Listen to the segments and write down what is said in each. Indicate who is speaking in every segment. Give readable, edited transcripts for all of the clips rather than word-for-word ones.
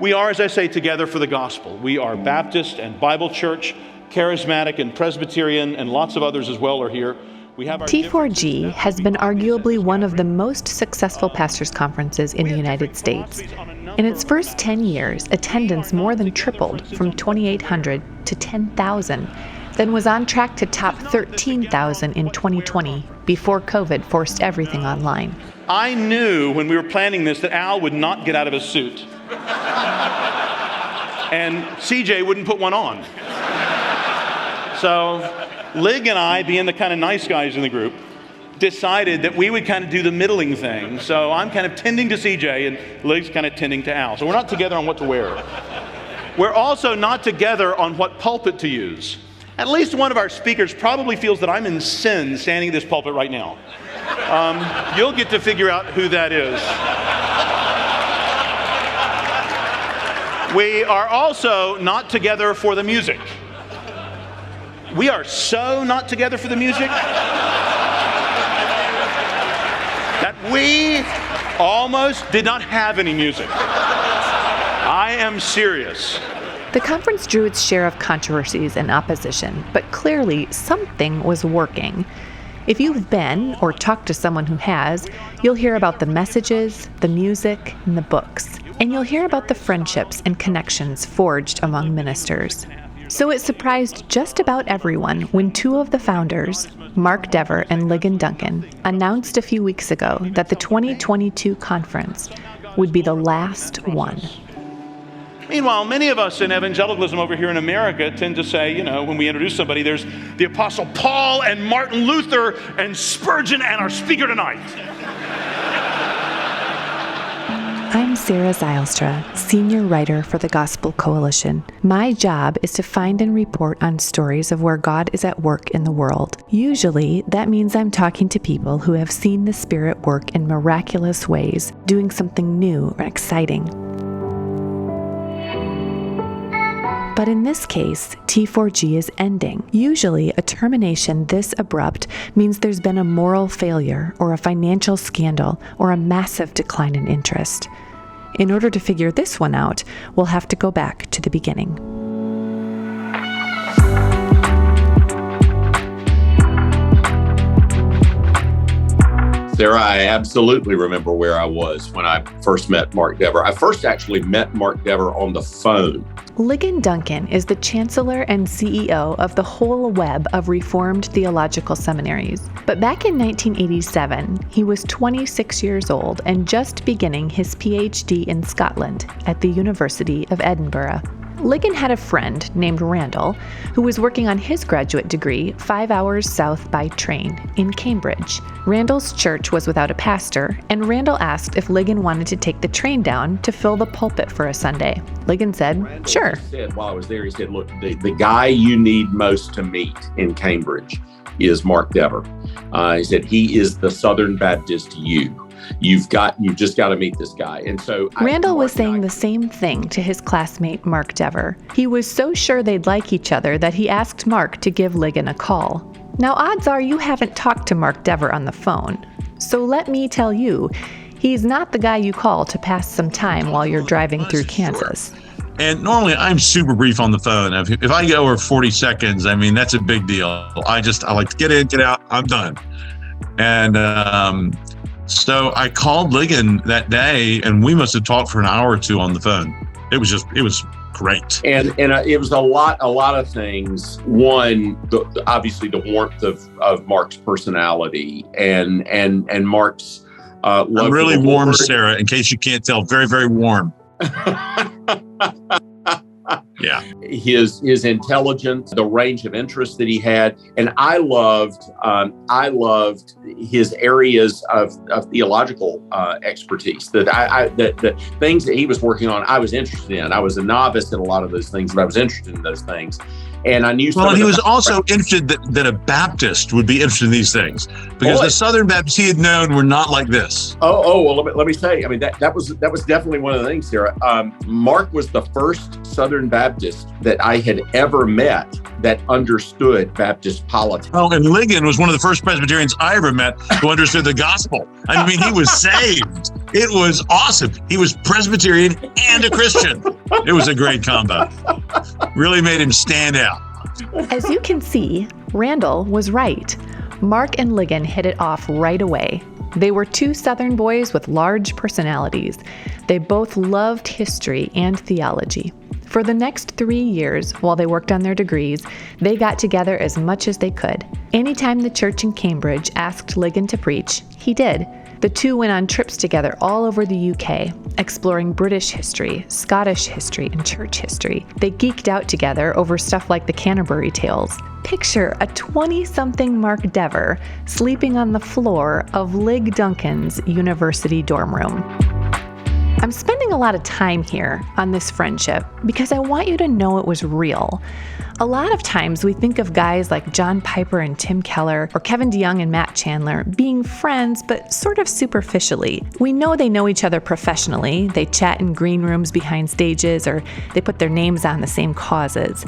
Speaker 1: We are, as I say, together for the gospel. We are Baptist and Bible Church, Charismatic and Presbyterian, and lots of others as well are here. We have our
Speaker 2: T4G has been arguably one of the most successful pastors' conferences in the United States. In its first 10 years, attendance more than tripled from 2,800 to 10,000, then was on track to top 13,000 in 2020 before COVID forced everything online.
Speaker 1: I knew when we were planning this that Al would not get out of his suit. And CJ wouldn't put one on. So Lig and I, being the kind of nice guys in the group, decided that we would kind of do the middling thing. So I'm kind of tending to CJ and Lig's kind of tending to Al. So we're not together on what to wear. We're also not together on what pulpit to use. At least one of our speakers probably feels that I'm in sin standing at this pulpit right now. You'll get to figure out who that is. We are also not together for the music. We are so not together for the music that we almost did not have any music. I am serious.
Speaker 2: The conference drew its share of controversies and opposition, but clearly something was working. If you've been or talked to someone who has, you'll hear about the messages, the music, and the books. And you'll hear about the friendships and connections forged among ministers. So it surprised just about everyone when two of the founders, Mark Dever and Ligon Duncan, announced a few weeks ago that the 2022 conference would be the last one.
Speaker 1: Meanwhile, many of us in evangelicalism over here in America tend to say, when we introduce somebody, there's the Apostle Paul and Martin Luther and Spurgeon and our speaker tonight.
Speaker 2: I'm Sarah Zylstra, senior writer for the Gospel Coalition. My job is to find and report on stories of where God is at work in the world. Usually, that means I'm talking to people who have seen the Spirit work in miraculous ways, doing something new and exciting. But in this case, T4G is ending. Usually, a termination this abrupt means there's been a moral failure or a financial scandal or a massive decline in interest. In order to figure this one out, we'll have to go back to the beginning.
Speaker 3: Sarah, I absolutely remember where I was when I first met Mark Dever. I first actually met Mark Dever on the phone.
Speaker 2: Ligon Duncan is the chancellor and CEO of the whole web of Reformed theological seminaries. But back in 1987, he was 26 years old and just beginning his PhD in Scotland at the University of Edinburgh. Ligon had a friend named Randall who was working on his graduate degree 5 hours south by train in Cambridge. Randall's church was without a pastor, and Randall asked if Ligon wanted to take the train down to fill the pulpit for a Sunday. Ligon said, sure.
Speaker 3: Said while I was there, he said, look, the guy you need most to meet in Cambridge is Mark Dever. He said, he is the Southern Baptist you. You've just got to meet this guy. And so
Speaker 2: Randall was saying the same thing to his classmate, Mark Dever. He was so sure they'd like each other that he asked Mark to give Ligon a call. Now, odds are you haven't talked to Mark Dever on the phone. So let me tell you, he's not the guy you call to pass some time while you're driving through Kansas.
Speaker 4: And normally I'm super brief on the phone. If I go over 40 seconds, that's a big deal. I like to get in, get out, I'm done. And so I called Ligon that day, and we must have talked for an hour or two on the phone. It was great.
Speaker 3: And it was a lot of things. One, obviously the warmth of Mark's personality and Mark's love.
Speaker 4: I'm really warm, Sarah, in case you can't tell. Very, very warm. Yeah.
Speaker 3: His intelligence, the range of interest that he had. And I loved his areas of theological expertise, the things that he was working on, I was interested in. I was a novice in a lot of those things, but I was interested in those things. And I knew.
Speaker 4: Well, he was also interested that a Baptist would be interested in these things, because the Southern Baptists he had known were not like this.
Speaker 3: Well, let me say, that was definitely one of the things, Sarah. Mark was the first Southern Baptist Baptist that I had ever met that understood Baptist politics.
Speaker 4: Oh, and Ligon was one of the first Presbyterians I ever met who understood the gospel. I mean, he was saved. It was awesome. He was Presbyterian and a Christian. It was a great combo. Really made him stand out.
Speaker 2: As you can see, Randall was right. Mark and Ligon hit it off right away. They were two Southern boys with large personalities. They both loved history and theology. For the next 3 years, while they worked on their degrees, they got together as much as they could. Anytime the church in Cambridge asked Ligon to preach, he did. The two went on trips together all over the UK, exploring British history, Scottish history, and church history. They geeked out together over stuff like the Canterbury Tales. Picture a 20-something Mark Dever sleeping on the floor of Lig Duncan's university dorm room. I'm spending a lot of time here on this friendship because I want you to know it was real. A lot of times we think of guys like John Piper and Tim Keller or Kevin DeYoung and Matt Chandler being friends, but sort of superficially. We know they know each other professionally. They chat in green rooms behind stages, or they put their names on the same causes.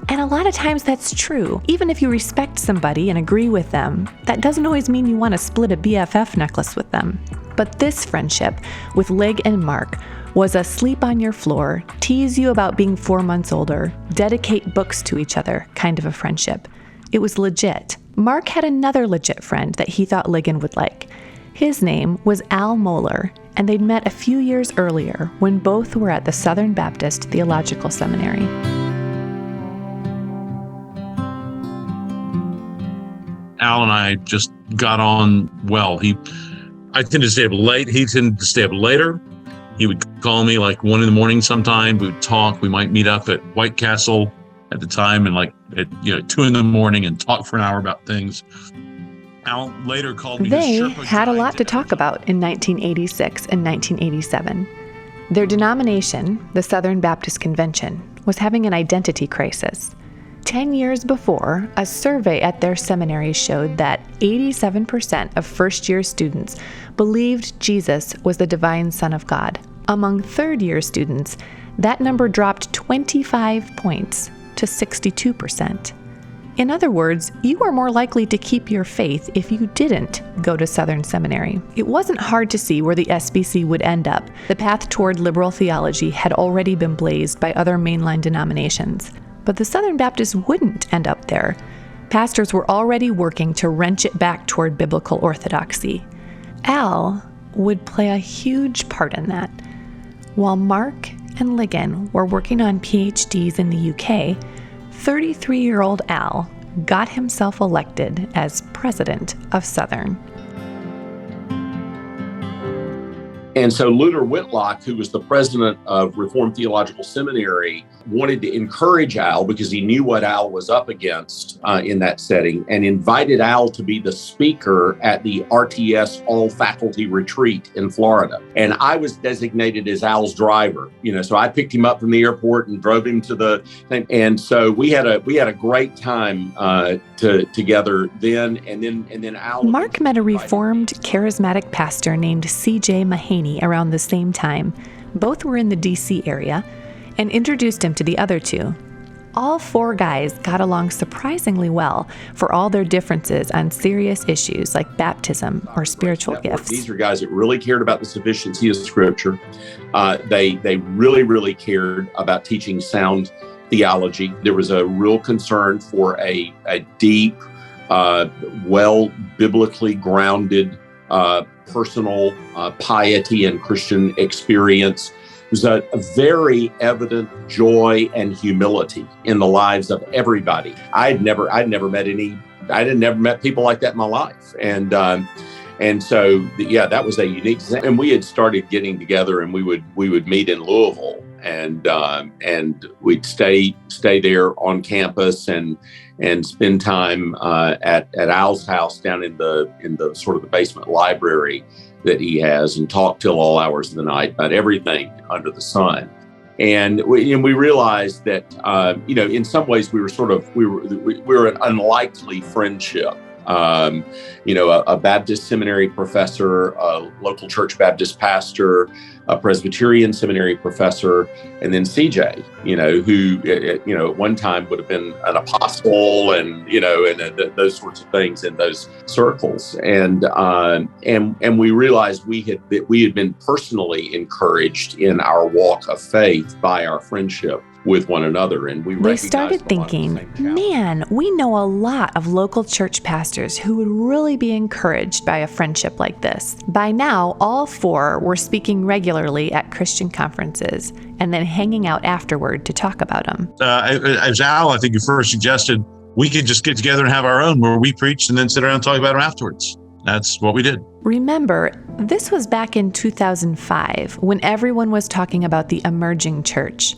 Speaker 2: And a lot of times that's true. Even if you respect somebody and agree with them, that doesn't always mean you want to split a BFF necklace with them. But this friendship with Lig and Mark was a sleep on your floor, tease you about being 4 months older, dedicate books to each other kind of a friendship. It was legit. Mark had another legit friend that he thought Ligon would like. His name was Al Mohler, and they'd met a few years earlier when both were at the Southern Baptist Theological Seminary.
Speaker 4: Al and I just got on well. I tended to stay up late. He tended to stay up later. He would call me like 1 a.m. sometime. We would talk. We might meet up at White Castle at the time and at 2 a.m. and talk for an hour about things. Al later called me.
Speaker 2: They had a lot to talk about in 1986 and 1987. Their denomination, the Southern Baptist Convention, was having an identity crisis. 10 years before, a survey at their seminary showed that 87% of first-year students believed Jesus was the divine Son of God. Among third-year students, that number dropped 25 points to 62%. In other words, you were more likely to keep your faith if you didn't go to Southern Seminary. It wasn't hard to see where the SBC would end up. The path toward liberal theology had already been blazed by other mainline denominations. But the Southern Baptists wouldn't end up there. Pastors were already working to wrench it back toward biblical orthodoxy. Al would play a huge part in that. While Mark and Ligon were working on PhDs in the UK, 33-year-old Al got himself elected as president of Southern.
Speaker 3: And so Luther Whitlock, who was the president of Reformed Theological Seminary, wanted to encourage Al because he knew what Al was up against in that setting, and invited Al to be the speaker at the RTS all-faculty retreat in Florida. And I was designated as Al's driver, so I picked him up from the airport and drove him to the thing. And so we had a great time together then. And then Al.
Speaker 2: Mark met a Reformed charismatic pastor named C.J. Mahaney around the same time. Both were in the D.C. area, and introduced him to the other two. All 4 guys got along surprisingly well for all their differences on serious issues like baptism or spiritual gifts.
Speaker 3: These are guys that really cared about the sufficiency of Scripture. They really, really cared about teaching sound theology. There was a real concern for a deep, well biblically grounded personal piety and Christian experience. There's a very evident joy and humility in the lives of everybody. I'd never met people like that in my life. And so, that was a unique thing. And we had started getting together, and we would meet in Louisville, and we'd stay there on campus and spend time at Al's house down in the sort of the basement library that he has, and talk till all hours of the night about everything under the sun. And we realized that in some ways we were an unlikely friendship. a Baptist seminary professor, a local church Baptist pastor, a Presbyterian seminary professor, and then CJ, who, at one time would have been an apostle and those sorts of things in those circles. And we realized we had been personally encouraged in our walk of faith by our friendship with one another. And
Speaker 2: they started thinking, man, we know a lot of local church pastors who would really be encouraged by a friendship like this. By now, all four were speaking regularly at Christian conferences and then hanging out afterward to talk about them.
Speaker 4: As Al, I think you first suggested, we could just get together and have our own where we preached and then sit around and talk about them afterwards. That's what we did.
Speaker 2: Remember, this was back in 2005 when everyone was talking about the emerging church.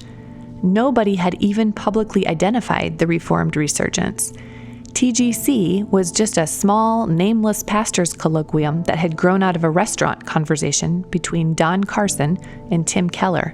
Speaker 2: Nobody had even publicly identified the Reformed resurgence. TGC was just a small, nameless pastors' colloquium that had grown out of a restaurant conversation between Don Carson and Tim Keller.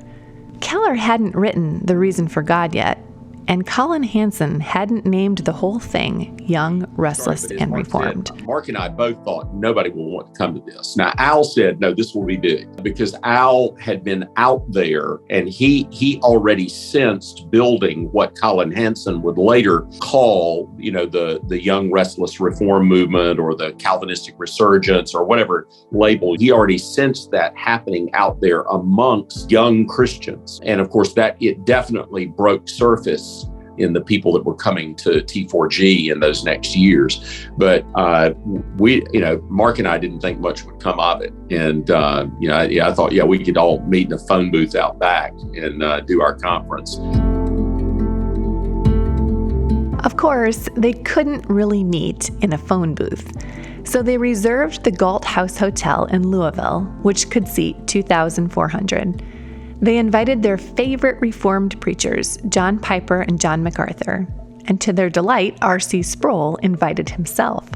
Speaker 2: Keller hadn't written The Reason for God yet, and Colin Hansen hadn't named the whole thing Young, Restless, and Reformed.
Speaker 3: Mark and I both thought nobody will want to come to this. Now, Al said, no, this will be big, because Al had been out there and he already sensed building what Colin Hansen would later call, the Young, Restless Reform movement or the Calvinistic resurgence or whatever label. He already sensed that happening out there amongst young Christians. And of course, it definitely broke surface in the people that were coming to T4G in those next years. But Mark and I didn't think much would come of it. And, I thought, we could all meet in a phone booth out back and do our conference.
Speaker 2: Of course, they couldn't really meet in a phone booth. So they reserved the Galt House Hotel in Louisville, which could seat 2,400. They invited their favorite Reformed preachers, John Piper and John MacArthur. And to their delight, R.C. Sproul invited himself.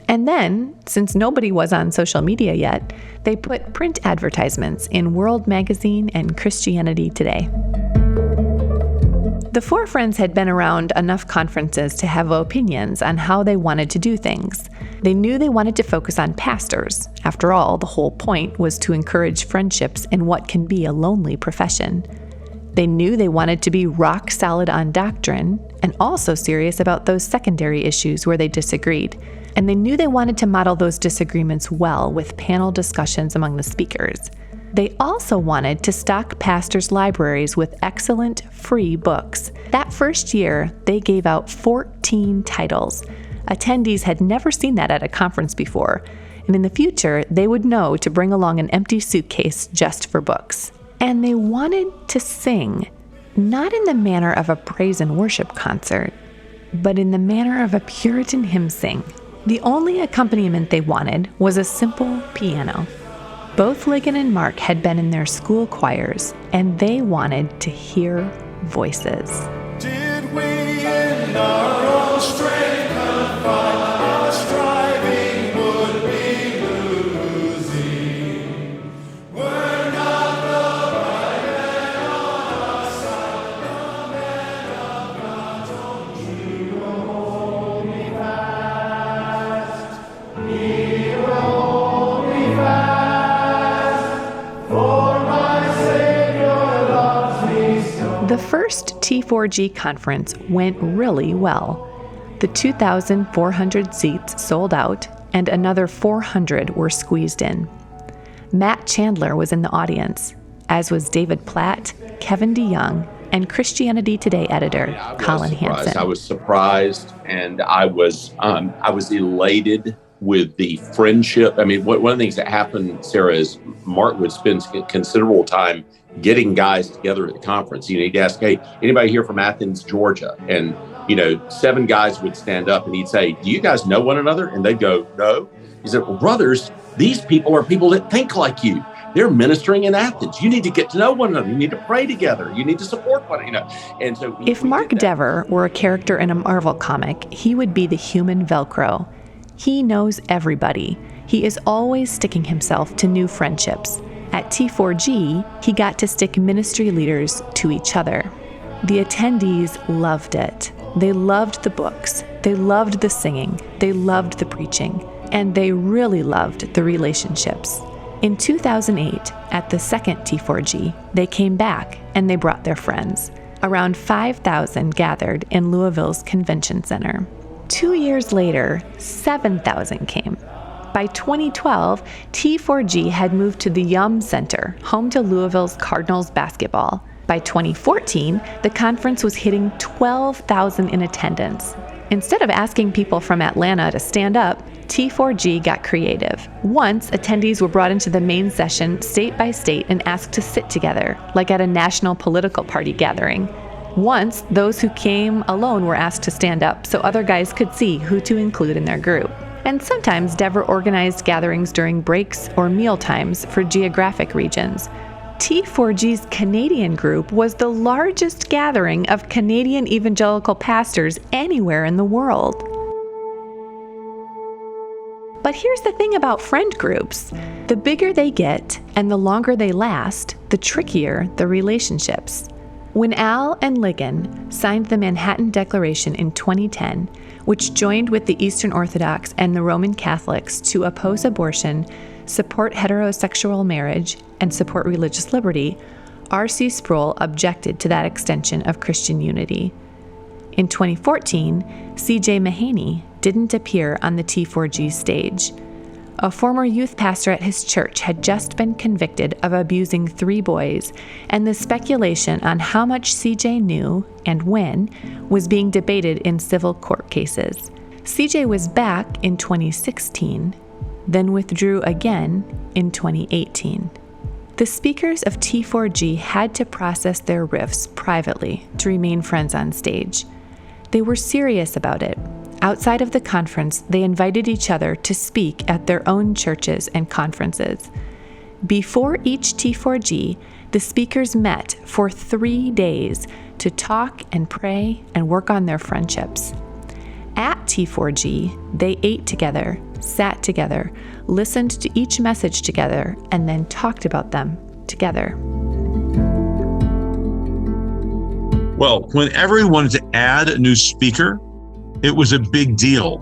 Speaker 2: And then, since nobody was on social media yet, they put print advertisements in World Magazine and Christianity Today. The four friends had been around enough conferences to have opinions on how they wanted to do things. They knew they wanted to focus on pastors. After all, the whole point was to encourage friendships in what can be a lonely profession. They knew they wanted to be rock solid on doctrine and also serious about those secondary issues where they disagreed. And they knew they wanted to model those disagreements well with panel discussions among the speakers. They also wanted to stock pastors' libraries with excellent free books. That first year, they gave out 14 titles. Attendees had never seen that at a conference before, and in the future, they would know to bring along an empty suitcase just for books. And they wanted to sing, not in the manner of a praise and worship concert, but in the manner of a Puritan hymn sing. The only accompaniment they wanted was a simple piano. Both Ligon and Mark had been in their school choirs, and they wanted to hear voices.
Speaker 5: Did we in our own strength confide, our striving would be losing? We're not the right men on our side, the men of God's own true. Hold me fast, He will hold me fast.
Speaker 2: The first T4G conference went really well. The 2,400 seats sold out, and another 400 were squeezed in. Matt Chandler was in the audience, as was David Platt, Kevin DeYoung, and Christianity Today editor Colin Hansen.
Speaker 3: I was surprised, and I was elated with the friendship. I mean, one of the things that happened, Sarah, is Mark would spend considerable time getting guys together at the conference. He'd ask, hey, anybody here from Athens, Georgia? And, 7 guys would stand up and he'd say, do you guys know one another? And they'd go, no. He said, well, brothers, these people are people that think like you. They're ministering in Athens. You need to get to know one another. You need to pray together. You need to support one another. And so
Speaker 2: if Mark Dever were a character in a Marvel comic, he would be the human Velcro. He knows everybody. He is always sticking himself to new friendships. At T4G, he got to stick ministry leaders to each other. The attendees loved it. They loved the books. They loved the singing, they loved the preaching, and they really loved the relationships. In 2008, at the second T4G, they came back and they brought their friends. Around 5,000 gathered in Louisville's convention center. 2 years later, 7,000 came. By 2012, T4G had moved to the Yum Center, home to Louisville's Cardinals basketball. By 2014, the conference was hitting 12,000 in attendance. Instead of asking people from Atlanta to stand up, T4G got creative. Once, attendees were brought into the main session state by state and asked to sit together, like at a national political party gathering. Once, those who came alone were asked to stand up so other guys could see who to include in their group. And sometimes Dever organized gatherings during breaks or meal times for geographic regions. T4G's Canadian group was the largest gathering of Canadian evangelical pastors anywhere in the world. But here's the thing about friend groups. The bigger they get and the longer they last, the trickier the relationships. When Al and Ligon signed the Manhattan Declaration in 2010, which joined with the Eastern Orthodox and the Roman Catholics to oppose abortion, support heterosexual marriage, and support religious liberty, R.C. Sproul objected to that extension of Christian unity. In 2014, C.J. Mahaney didn't appear on the T4G stage. A former youth pastor at his church had just been convicted of abusing 3 boys, and the speculation on how much CJ knew and when was being debated in civil court cases. CJ was back in 2016, then withdrew again in 2018. The speakers of T4G had to process their rifts privately to remain friends on stage. They were serious about it. Outside of the conference, they invited each other to speak at their own churches and conferences. Before each T4G, the speakers met for 3 days to talk and pray and work on their friendships. At T4G, they ate together, sat together, listened to each message together, and then talked about them together.
Speaker 4: Well, whenever we wanted to add a new speaker, it was a big deal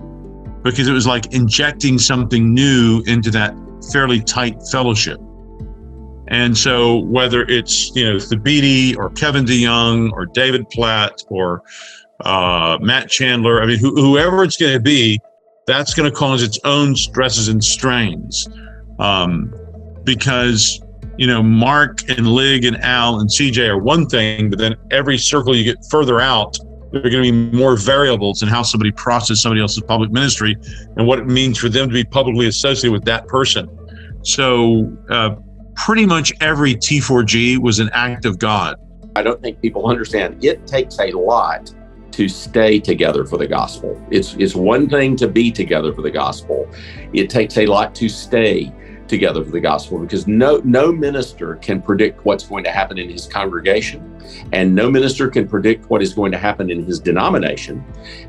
Speaker 4: because it was like injecting something new into that fairly tight fellowship. And so whether it's, Thabiti or Kevin DeYoung or David Platt or Matt Chandler, whoever it's going to be, that's going to cause its own stresses and strains. Because, Mark and Lig and Al and CJ are one thing, but then every circle you get further out, there are going to be more variables in how somebody processes somebody else's public ministry and what it means for them to be publicly associated with that person. So pretty much every T4G was an act of God.
Speaker 3: I don't think people understand. It takes a lot to stay together for the gospel. It's one thing to be together for the gospel. It takes a lot to stay together for the gospel, because no minister can predict what's going to happen in his congregation, and no minister can predict what is going to happen in his denomination,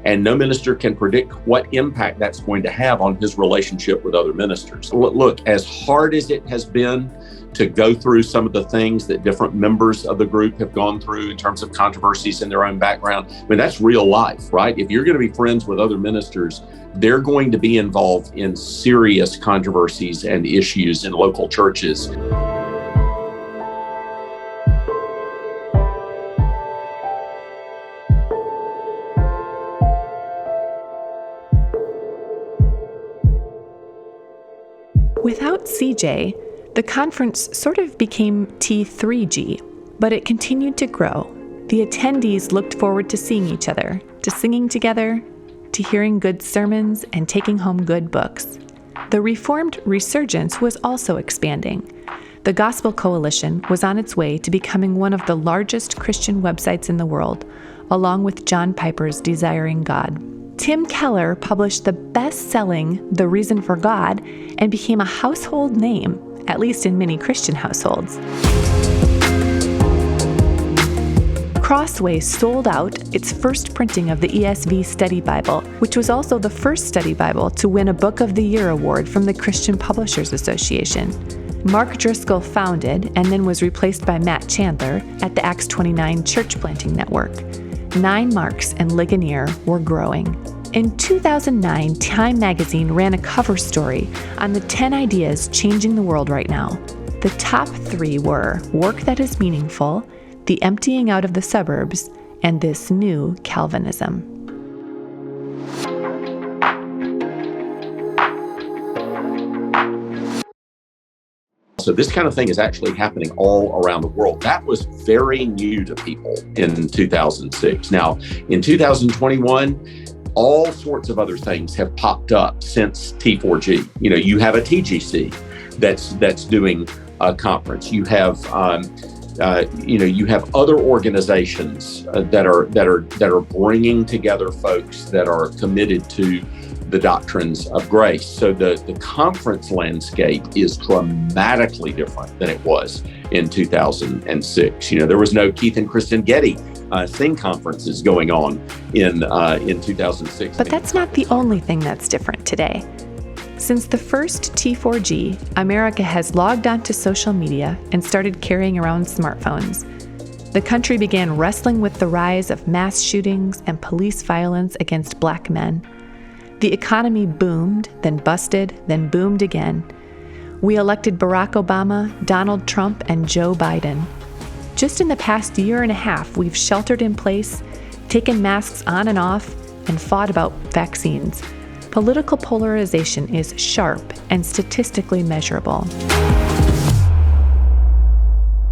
Speaker 3: and no minister can predict what impact that's going to have on his relationship with other ministers. Look, as hard as it has been to go through some of the things that different members of the group have gone through in terms of controversies in their own background, that's real life, right? If you're going to be friends with other ministers, they're going to be involved in serious controversies and issues in local churches.
Speaker 2: Without CJ, the conference sort of became T3G, but it continued to grow. The attendees looked forward to seeing each other, to singing together, to hearing good sermons and taking home good books. The Reformed resurgence was also expanding. The Gospel Coalition was on its way to becoming one of the largest Christian websites in the world, along with John Piper's Desiring God. Tim Keller published the best-selling The Reason for God and became a household name, at least in many Christian households. Crossway sold out its first printing of the ESV Study Bible, which was also the first study Bible to win a Book of the Year award from the Christian Publishers Association. Mark Driscoll founded and then was replaced by Matt Chandler at the Acts 29 Church Planting Network. 9 Marks and Ligonier were growing. In 2009, Time magazine ran a cover story on the 10 ideas changing the world right now. The top 3 were work that is meaningful, the emptying out of the suburbs, and this new Calvinism.
Speaker 3: So this kind of thing is actually happening all around the world. That was very new to people in 2006. Now, in 2021, all sorts of other things have popped up since T4G. You have a TGC that's doing a conference. You have you have other organizations that are bringing together folks that are committed to the doctrines of grace. So the conference landscape is dramatically different than it was in 2006. There was no Keith and Kristen Getty Sing conferences going on in 2006.
Speaker 2: But that's not the only thing that's different today. Since the first T4G, America has logged onto social media and started carrying around smartphones. The country began wrestling with the rise of mass shootings and police violence against Black men. The economy boomed, then busted, then boomed again. We elected Barack Obama, Donald Trump, and Joe Biden. Just in the past year and a half, we've sheltered in place, taken masks on and off, and fought about vaccines. Political polarization is sharp and statistically measurable.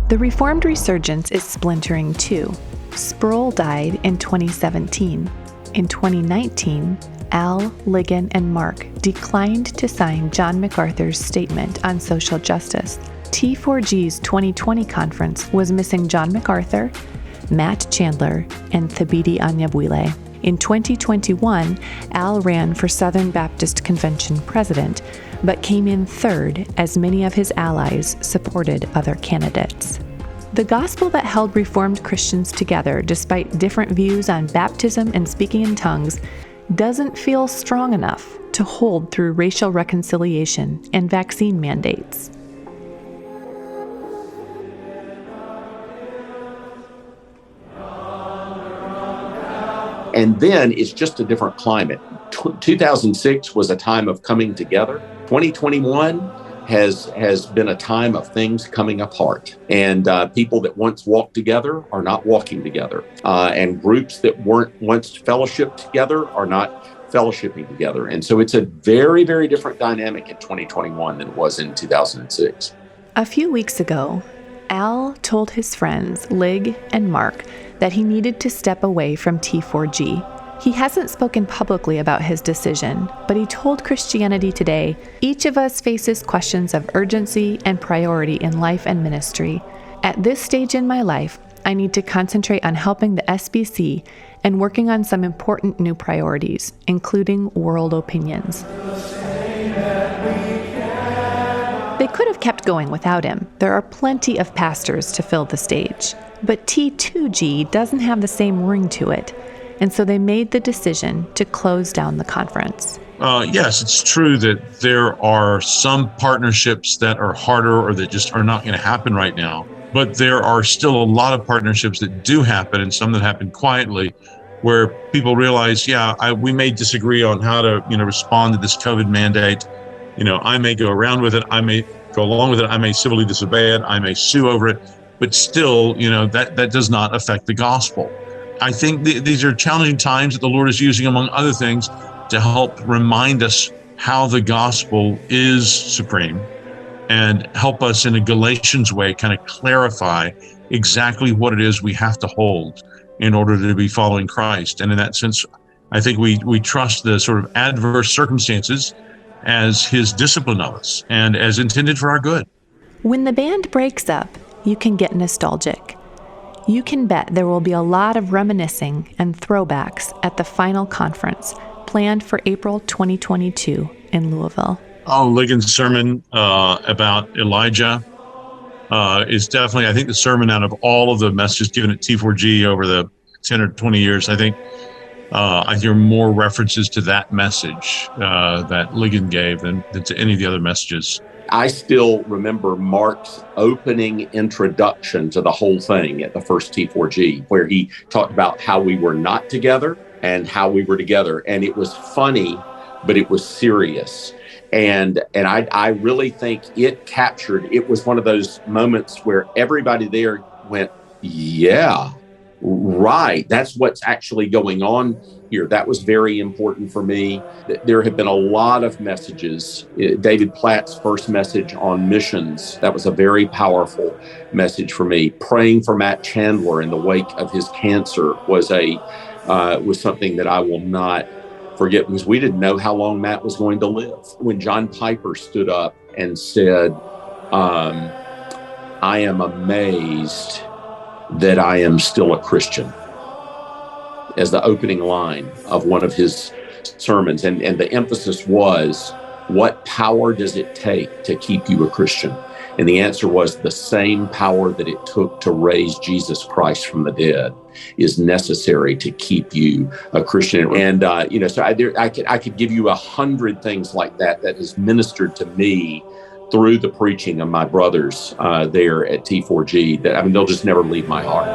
Speaker 2: The Reformed resurgence is splintering too. Sproul died in 2017. In 2019, Al, Ligon, and Mark declined to sign John MacArthur's statement on social justice. T4G's 2020 conference was missing John MacArthur, Matt Chandler, and Thabiti Anyabwile. In 2021, Al ran for Southern Baptist Convention president, but came in third as many of his allies supported other candidates. The gospel that held Reformed Christians together despite different views on baptism and speaking in tongues doesn't feel strong enough to hold through racial reconciliation and vaccine mandates.
Speaker 3: And then it's just a different climate. 2006 was a time of coming together. 2021 has been a time of things coming apart. And people that once walked together are not walking together. And groups that weren't once fellowshiped together are not fellowshipping together. And so it's a very, very different dynamic in 2021 than it was in 2006.
Speaker 2: A few weeks ago, Al told his friends, Lig and Mark, that he needed to step away from T4G. He hasn't spoken publicly about his decision, but he told Christianity Today, each of us faces questions of urgency and priority in life and ministry. At this stage in my life, I need to concentrate on helping the SBC and working on some important new priorities, including world opinions. They could have kept going without him. There are plenty of pastors to fill the stage. But T2G doesn't have the same ring to it, and so they made the decision to close down the conference.
Speaker 4: Yes, it's true that there are some partnerships that are harder or that just are not going to happen right now. But there are still a lot of partnerships that do happen, and some that happen quietly, where people realize, we may disagree on how to, respond to this COVID mandate. I may go around with it. I may go along with it. I may civilly disobey it. I may sue over it. But still, that does not affect the gospel. I think these are challenging times that the Lord is using, among other things, to help remind us how the gospel is supreme and help us in a Galatians way kind of clarify exactly what it is we have to hold in order to be following Christ. And in that sense, I think we trust the sort of adverse circumstances as his discipline of us and as intended for our good.
Speaker 2: When the band breaks up, you can get nostalgic. You can bet there will be a lot of reminiscing and throwbacks at the final conference planned for April 2022 in Louisville.
Speaker 4: Ligon's sermon about Elijah is definitely, I think, the sermon out of all of the messages given at T4G over the 10 or 20 years. I think I hear more references to that message that Ligon gave than to any of the other messages.
Speaker 3: I still remember Mark's opening introduction to the whole thing at the first T4G, where he talked about how we were not together and how we were together. And it was funny, but it was serious. And I really think it was one of those moments where everybody there went, yeah, right. That's what's actually going on here. That was very important for me. There have been a lot of messages. David Platt's first message on missions, that was a very powerful message for me. Praying for Matt Chandler in the wake of his cancer was something that I will not forget, because we didn't know how long Matt was going to live. When John Piper stood up and said, I am amazed that I am still a Christian, as the opening line of one of his sermons. And the emphasis was, what power does it take to keep you a Christian? And the answer was, the same power that it took to raise Jesus Christ from the dead is necessary to keep you a Christian. And, so I could give you 100 things like that has ministered to me through the preaching of my brothers there at T4G, that, they'll just never leave my heart.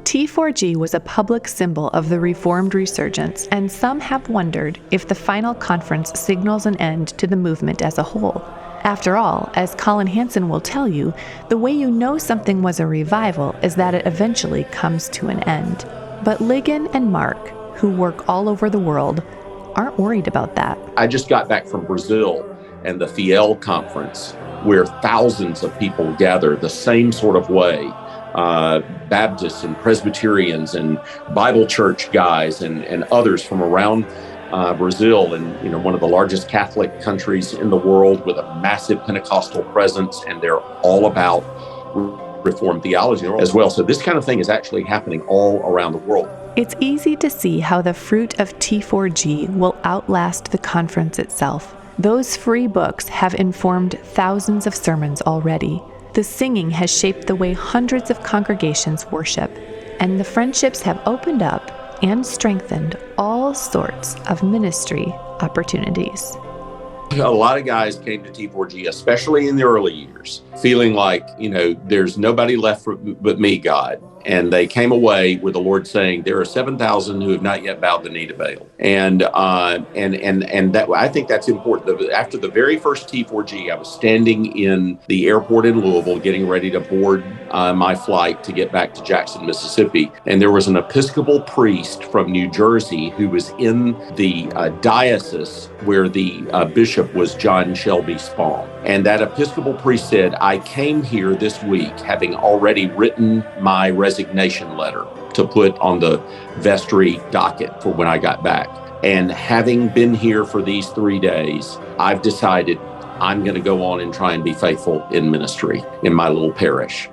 Speaker 2: T4G was a public symbol of the Reformed resurgence, and some have wondered if the final conference signals an end to the movement as a whole. After all, as Colin Hansen will tell you, the way you know something was a revival is that it eventually comes to an end. But Ligon and Mark, who work all over the world, aren't worried about that.
Speaker 3: I just got back from Brazil and the Fiel conference, where thousands of people gather the same sort of way. Baptists and Presbyterians and Bible church guys and others from around Brazil, and one of the largest Catholic countries in the world with a massive Pentecostal presence, and they're all about Reformed theology as well. So this kind of thing is actually happening all around the world.
Speaker 2: It's easy to see how the fruit of T4G will outlast the conference itself. Those free books have informed thousands of sermons already. The singing has shaped the way hundreds of congregations worship, and the friendships have opened up and strengthened all sorts of ministry opportunities.
Speaker 3: A lot of guys came to T4G, especially in the early years, feeling like, there's nobody left but me, God. And they came away with the Lord saying, there are 7,000 who have not yet bowed the knee to Baal. And that, I think that's important. After the very first T4G, I was standing in the airport in Louisville, getting ready to board my flight to get back to Jackson, Mississippi. And there was an Episcopal priest from New Jersey who was in the diocese where the bishop was John Shelby Spong. And that Episcopal priest said, I came here this week having already written my resignation letter to put on the vestry docket for when I got back. And having been here for these 3 days, I've decided I'm going to go on and try and be faithful in ministry in my little parish.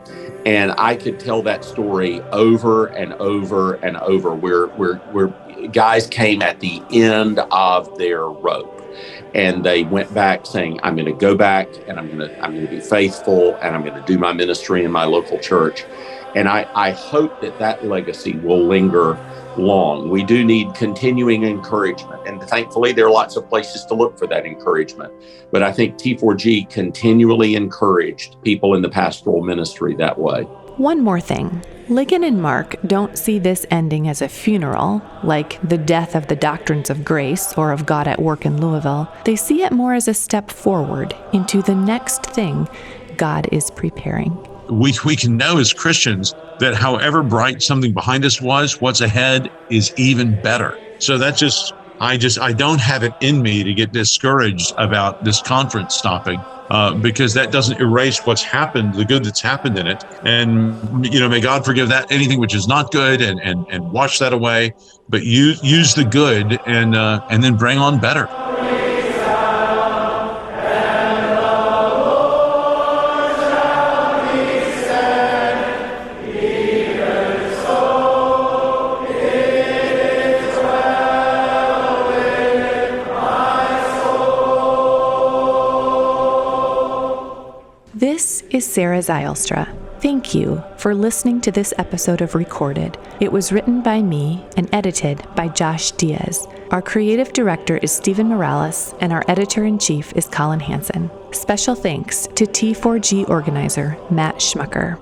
Speaker 3: And I could tell that story over and over and over, where guys came at the end of their rope. And they went back saying, I'm going to go back and I'm going to be faithful, and I'm going to do my ministry in my local church. And I hope that legacy will linger long. We do need continuing encouragement. And thankfully, there are lots of places to look for that encouragement. But I think T4G continually encouraged people in the pastoral ministry that way.
Speaker 2: One more thing. Ligon and Mark don't see this ending as a funeral, like the death of the doctrines of grace or of God at work in Louisville. They see it more as a step forward into the next thing God is preparing.
Speaker 4: We can know as Christians that however bright something behind us was, what's ahead is even better. So I don't have it in me to get discouraged about this conference stopping. Because that doesn't erase what's happened, the good that's happened in it. And, may God forgive that, anything which is not good, and wash that away. But use the good and then bring on better.
Speaker 2: This is Sarah Zylstra. Thank you for listening to this episode of Recorded. It was written by me and edited by Josh Diaz. Our creative director is Stephen Morales, and our editor-in-chief is Colin Hansen. Special thanks to T4G organizer Matt Schmucker.